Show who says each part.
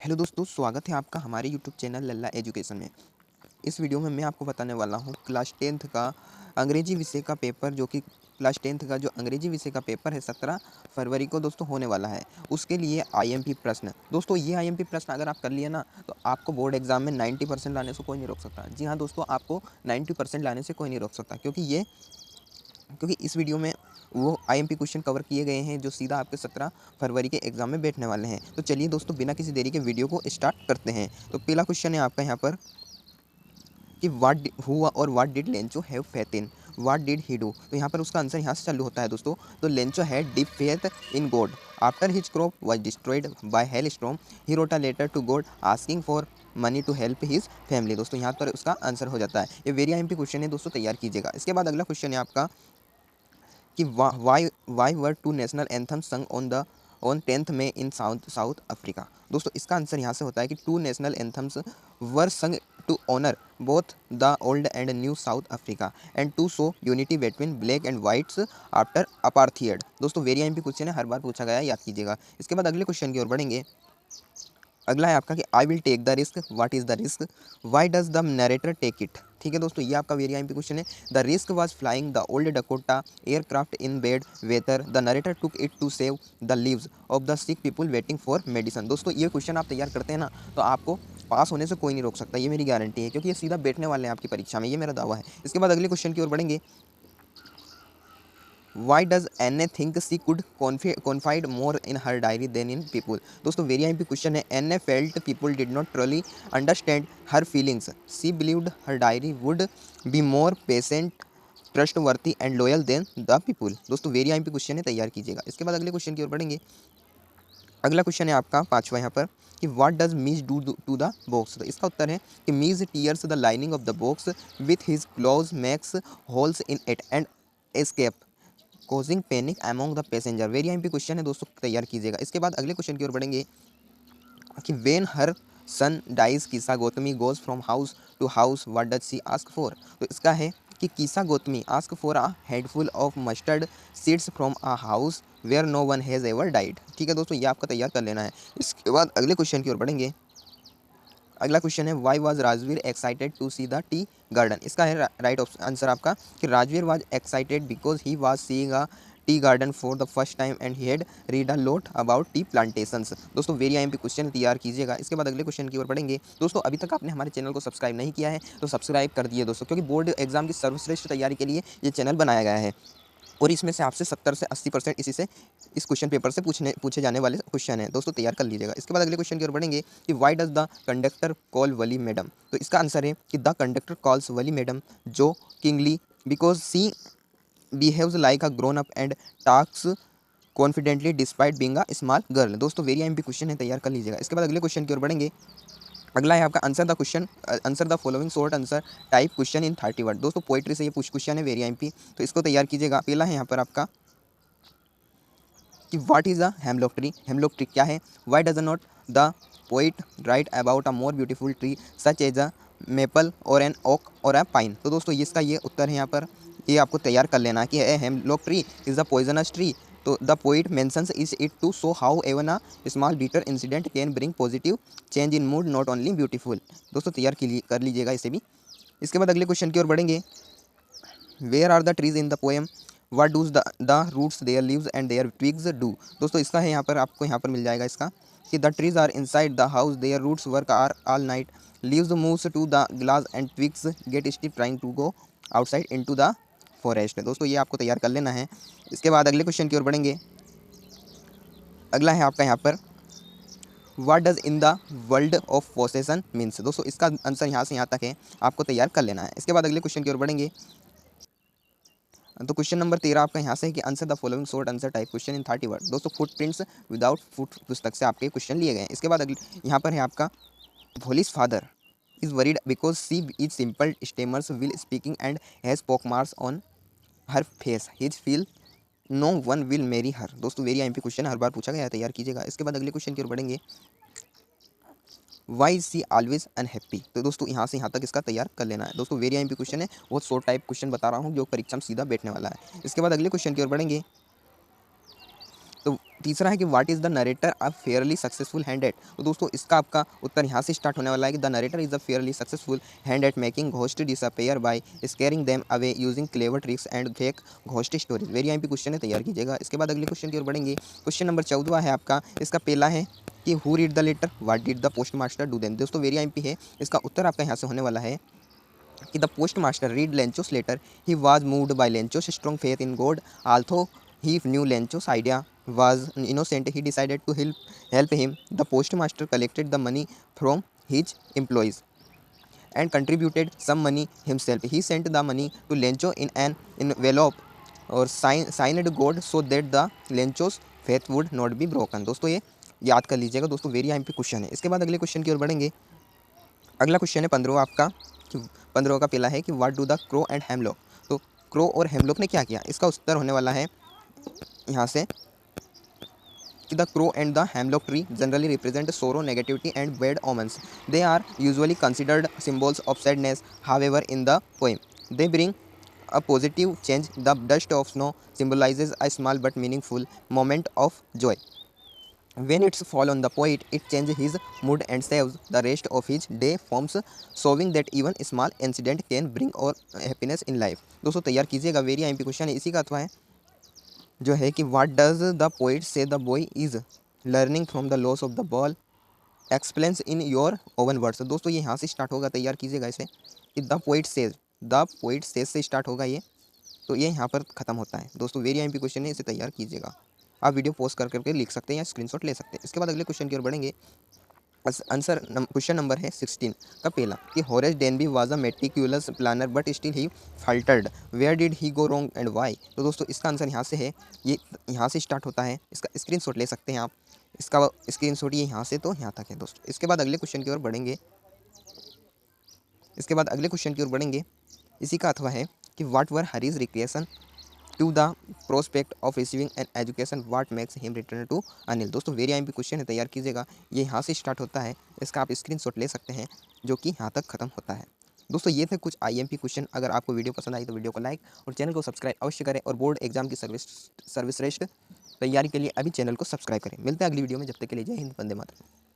Speaker 1: Hello दोस्तों, स्वागत है आपका हमारे यूट्यूब चैनल लल्ला एजुकेशन में। इस वीडियो में मैं आपको बताने वाला हूँ क्लास 10th का अंग्रेजी विषय का पेपर, जो कि क्लास 10th का जो अंग्रेजी विषय का पेपर है 17 फरवरी को दोस्तों होने वाला है। उसके लिए आईएमपी प्रश्न, दोस्तों ये आईएमपी प्रश्न अगर आप कर लिए ना तो आपको बोर्ड एग्जाम में 90% लाने से कोई नहीं रोक सकता। जी हाँ दोस्तों, आपको 90% लाने से कोई नहीं रोक सकता, क्योंकि इस वीडियो में वो आईएमपी क्वेश्चन कवर किए गए हैं जो सीधा आपके 17 फरवरी के एग्जाम में बैठने वाले हैं। तो चलिए दोस्तों, बिना किसी देरी के वीडियो को स्टार्ट करते हैं। तो पहला क्वेश्चन है आपका यहाँ पर कि what did Lencho have faith in, what did he do. तो यहाँ पर उसका आंसर यहाँ से चालू होता है दोस्तों। तो Lencho had deep faith in God after his crop was destroyed by hail storm, he wrote a letter to God asking for money to help his family. दोस्तों यहाँ पर उसका आंसर हो जाता है। ये वेरी आईएमपी क्वेश्चन है दोस्तों, तैयार कीजिएगा। इसके बाद अगला क्वेश्चन है आपका कि why were two national anthem sung on 10th May in South Africa. दोस्तों इसका आंसर यहाँ से होता है कि to national anthems were sung to honour both the old and new South Africa and to show unity between black and whites after apartheid. दोस्तों very IMP question है, हर बार पूछा गया है, याद कीजिएगा। इसके बाद अगले क्वेश्चन की ओर बढ़ेंगे। अगला है आपका कि I will take the risk, what is the risk, why does the narrator take it. ठीक है दोस्तों, ये आपका वेरी आईएमपी क्वेश्चन है। The risk was flying the old Dakota aircraft in bad weather, the narrator took it to save the lives of the sick people waiting for medicine. दोस्तों ये question आप तैयार करते हैं ना तो आपको पास होने से कोई नहीं रोक सकता, ये मेरी गारंटी है, क्योंकि ये सीधा बैठने वाले हैं आपकी परीक्षा में, ये मेरा दावा है। इसके बाद अगले क्वेश्चन की ओर बढ़ेंगे। Why does Anne think she could confide more in her diary than in people? दोस्तों वेरी आईएमपी क्वेश्चन है। Anne felt people did not truly understand her feelings. She believed her diary would be more patient, trustworthy and loyal than the people. दोस्तों very IMP question है, तैयार कीजिएगा। इसके बाद अगले question की ओर बढ़ेंगे। अगला क्वेश्चन है आपका पांचवा यहाँ पर कि व्हाट डज मीज डू टू द बॉक्स। तो इसका उत्तर है कि मीज tears the lining of the box with his clause, makes holes in it and escape causing panic among the passenger. Very IMP question है दोस्तों, तैयार कीजिएगा। इसके बाद अगले क्वेश्चन की ओर बढ़ेंगे कि when her son dies Kisa Gotami goes from house to house what does she ask for. तो इसका है कि Kisa Gotami ask for a handful of mustard seeds from a house where no one has ever died. ठीक है दोस्तों, ये आपका तैयार कर लेना है। इसके बाद अगले क्वेश्चन की ओर बढ़ेंगे। अगला क्वेश्चन है why was Rajvir excited to see the tea garden. इसका है राइट आंसर आपका कि Rajvir was excited because he was seeing a tea garden for the first time and he had read a lot about tea plantations. दोस्तों very IMP question तैयार कीजिएगा। इसके बाद अगले क्वेश्चन की ओर बढ़ेंगे। दोस्तों अभी तक आपने हमारे चैनल को सब्सक्राइब नहीं किया है तो सब्सक्राइब कर दिए दोस्तों, क्योंकि बोर्ड एग्जाम की सर्वश्रेष्ठ तैयारी के लिए ये चैनल बनाया गया है और इसमें से आपसे 70 से 80% इस क्वेश्चन पेपर से पूछे जाने वाले क्वेश्चन हैं दोस्तों, तैयार कर लीजिएगा। इसके बाद अगले क्वेश्चन की ओर बढ़ेंगे कि why does the conductor call Valli madam. तो इसका आंसर है कि the conductor calls Valli madam jokingly because she behaves like a grown up and talks confidently despite being a small girl. दोस्तों वेरी आईएमपी क्वेश्चन है, तैयार कर लीजिएगा। इसके बाद अगले क्वेश्चन की ओर बढ़ेंगे। अगला है आपका answer the following short answer type question in 30 word. दोस्तों पोइट्री से ये क्वेश्चन है, वेरी आईएमपी, तो इसको तैयार कीजिएगा। पहला है यहाँ पर आपका कि what is a hemlock tree. Hemlock tree क्या है। Why does not the poet write about a more beautiful tree such as a maple or an oak or a pine. तो दोस्तों इसका ये उत्तर है यहाँ पर, ये आपको तैयार कर लेना है कि hemlock tree is a poisonous tree. तो the poet mentions is it to show how even a small bitter incident can bring positive change in mood not only beautiful. दोस्तों तैयार कर लीजिएगा इसे भी। इसके बाद अगले क्वेश्चन की ओर बढ़ेंगे। Where are the trees in the poem, what does the roots their leaves and their twigs do. दोस्तों इसका है यहाँ पर, आपको यहाँ पर मिल जाएगा इसका कि the trees are inside the house their roots work are all night leaves moves to the glass and twigs get stiff trying to go outside into the forest. दोस्तों ये आपको तैयार कर लेना है। इसके बाद अगले क्वेश्चन की ओर बढ़ेंगे। अगला है आपका यहाँ पर what does in the world of possession means. दोस्तों इसका आंसर यहाँ से यहाँ तक है, आपको तैयार कर लेना है। इसके बाद अगले क्वेश्चन की ओर बढ़ेंगे। तो क्वेश्चन नंबर 13 आपका यहाँ से है कि answer the following short answer type question in 30 word. दोस्तों फुटप्रिंट्स विदाउट फुट पुस्तक से आपके क्वेश्चन लिए गए हैं। इसके बाद अगले यहाँ पर है आपका Bholi's father is worried because she is simple stammers while speaking and has pock marks on her face his feel no one will marry her. दोस्तों वेरी आईएमपी क्वेश्चन हर बार पूछा गया है, तैयार कीजिएगा। इसके बाद अगले क्वेश्चन की ओर बढ़ेंगे। Why is sea always unhappy. तो दोस्तों यहाँ से यहाँ तक इसका तैयार कर लेना है। दोस्तों वेरी आईएमपी क्वेश्चन है, बहुत शॉर्ट टाइप क्वेश्चन बता रहा हूँ जो परीक्षा में सीधा बैठने वाला है। इसके बाद अगले क्वेश्चन की ओर बढ़ेंगे। तो तीसरा है कि what is the narrator a fairly successful hand eight. तो दोस्तों इसका आपका उत्तर यहाँ से स्टार्ट होने वाला है कि the narrator is a fairly successful hand at making ghost disappear by scaring them away using clever tricks and fake ghost stories. Very IMP question है, तैयार कीजिएगा। इसके बाद अगले क्वेश्चन की ओर बढ़ेंगे। क्वेश्चन नंबर 14 है आपका। इसका पहला है कि who read the letter, what did the postmaster do then. दोस्तों वेरी आईएमपी है, इसका उत्तर आपका यहाँ से होने वाला है कि the postmaster read Lencho's letter. He was moved by Lencho's strong faith in God. Although he knew Lencho's idea was innocent, he decided to help him. The postmaster collected the money from his employees and contributed some money himself. He sent the money to Lencho in an envelope और signed God so that the Lencho's faith would not be broken। दोस्तों ये याद कर लीजिएगा दोस्तों, very IMP question है। इसके बाद अगले क्वेश्चन की ओर बढ़ेंगे। अगला क्वेश्चन है 15वां आपका, कि 15 का पहला है कि what do the crow and hemlock. तो क्रो और हेमलॉक ने क्या किया, इसका उत्तर होने वाला है यहाँ से कि the crow and the hemlock tree generally represent sorrow, negativity and bad omens. They are usually considered symbols of sadness. However in the poem they bring a positive change. The dust of snow symbolizes a small but meaningful moment of joy. When it's fall on the poet, it changes his mood and saves the rest of his day forms, showing that even small incident can bring और happiness in life। दोस्तों तैयार कीजिएगा, very IMP question है। इसी का अथवा है जो है कि व्हाट डज द पोइट से the boy is learning from the loss of the ball, explains in your oven words. दोस्तों ये यहाँ से स्टार्ट होगा, तैयार कीजिएगा इसे, कि द पोइट सेज से स्टार्ट होगा ये, तो ये यहाँ पर खत्म होता है। दोस्तों वेरी आईएमपी क्वेश्चन है, इसे तैयार कीजिएगा। आप वीडियो पॉज कर करके लिख सकते हैं या स्क्रीनशॉट ले सकते हैं। इसके बाद अगले क्वेश्चन की ओर बढ़ेंगे। आंसर क्वेश्चन नंबर है 16 का पहला, कि Horace Denby was a meticulous planner but still he faltered, where did he go wrong and why. तो दोस्तों इसका आंसर यहाँ से है, ये यहाँ से स्टार्ट होता है, इसका स्क्रीनशॉट ले सकते हैं आप। इसका स्क्रीनशॉट ये यहाँ से तो यहाँ तक है दोस्तों। इसके बाद अगले क्वेश्चन की ओर बढ़ेंगे। इसी का अथवा है कि what were Hari's reaction to the prospect of receiving an education, what makes him return to Anil. दोस्तों वेरी आईएमपी क्वेश्चन है, तैयार कीजिएगा। ये यहाँ से स्टार्ट होता है, इसका आप स्क्रीनशॉट ले सकते हैं, जो कि यहाँ तक खत्म होता है। दोस्तों ये थे कुछ आईएमपी क्वेश्चन। अगर आपको वीडियो पसंद आई तो वीडियो को लाइक और चैनल को सब्सक्राइब अवश्य करें, और बोर्ड एग्जाम की सर्वश्रेष्ठ तैयारी के लिए अभी चैनल को सब्सक्राइब करें। मिलते हैं अगली वीडियो में, जब तक के लिए जय हिंद, वंदे मातरम।